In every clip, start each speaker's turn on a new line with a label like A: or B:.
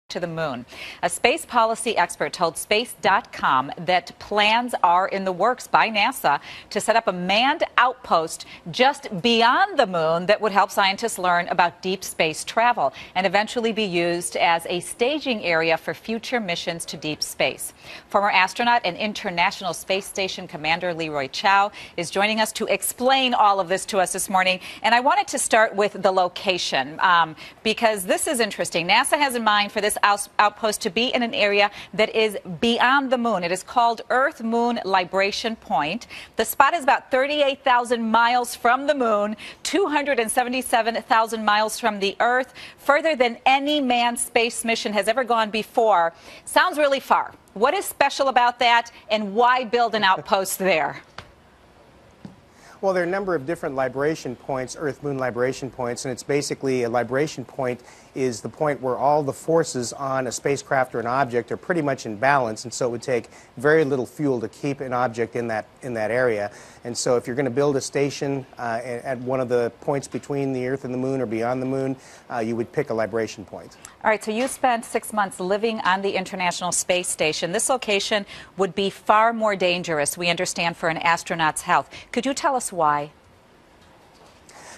A: to the moon. A space policy expert told Space.com that plans are in the works by NASA to set up a manned outpost just beyond the moon that would help scientists learn about deep space travel and eventually be used as a staging area for future missions to deep space. Former astronaut and International Space Station Commander Leroy Chiao is joining us to explain all of this to us this morning. And I wanted to start with the location because this is interesting. NASA has in mind for this outpost to be in an area that is beyond the moon. It is called Earth-Moon Libration Point. The spot is about 38,000 miles from the moon, 277,000 miles from the Earth, further than any manned space mission has ever gone before. Sounds really far. What is special about that, and why build an outpost there?
B: Well, there are a number of different libration points, Earth-Moon libration points, and it's basically a libration point is the point where all the forces on a spacecraft or an object are pretty much in balance, and so it would take very little fuel to keep an object in that area. And so if you're going to build a station at one of the points between the Earth and the Moon or beyond the Moon, you would pick a libration point.
A: All right, so you spent 6 months living on the International Space Station. This location would be far more dangerous, we understand, for an astronaut's health. Could you tell us why?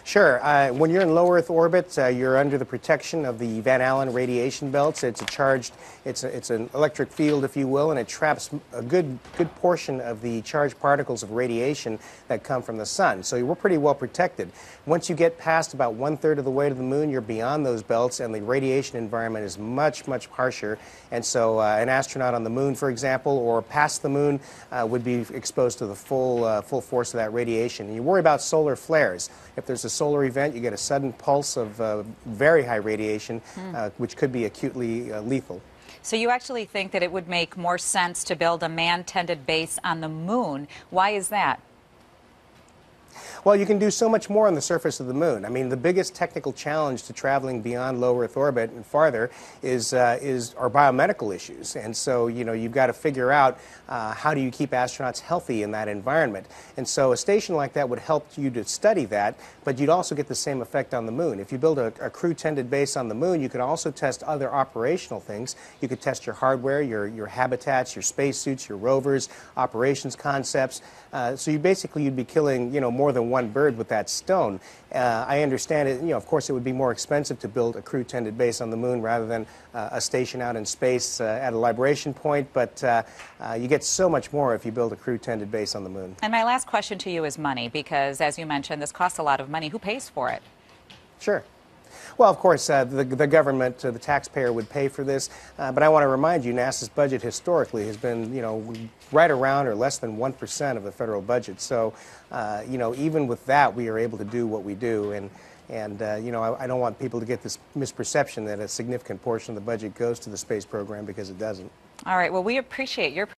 B: Sure. When you're in low Earth orbit, you're under the protection of the Van Allen radiation belts. It's a charged, it's an electric field, if you will, and it traps a good portion of the charged particles of radiation that come from the sun. So we're pretty well protected. Once you get past about 1/3 of the way to the moon, you're beyond those belts, and the radiation environment is much harsher. And so an astronaut on the moon, for example, or past the moon, would be exposed to the full force of that radiation. And you worry about solar flares. If there's a solar event, you get a sudden pulse of very high radiation, which could be acutely lethal.
A: So you actually think that it would make more sense to build a man-tended base on the moon. Why is that?
B: Well, you can do so much more on the surface of the moon. I mean, the biggest technical challenge to traveling beyond low Earth orbit and farther is our biomedical issues. And so, you know, you've got to figure out how do you keep astronauts healthy in that environment. And so a station like that would help you to study that, but you'd also get the same effect on the moon. If you build a crew-tended base on the moon, you could also test other operational things. You could test your hardware, your habitats, your spacesuits, your rovers, operations concepts. So you'd be killing, you know, more than one bird with that stone. I understand it, you know, of course it would be more expensive to build a crew-tended base on the moon rather than a station out in space at a libration point, but you get so much more if you build a crew-tended base on the moon.
A: And my last question to you is money, because as you mentioned, this costs a lot of money. Who pays for it?
B: Sure. Well, of course, the government, the taxpayer would pay for this, but I want to remind you, NASA's budget historically has been, you know, right around or less than 1% of the federal budget. So, you know, even with that, we are able to do what we do, and you know, I don't want people to get this misperception that a significant portion of the budget goes to the space program, because it doesn't.
A: All right, well, we appreciate your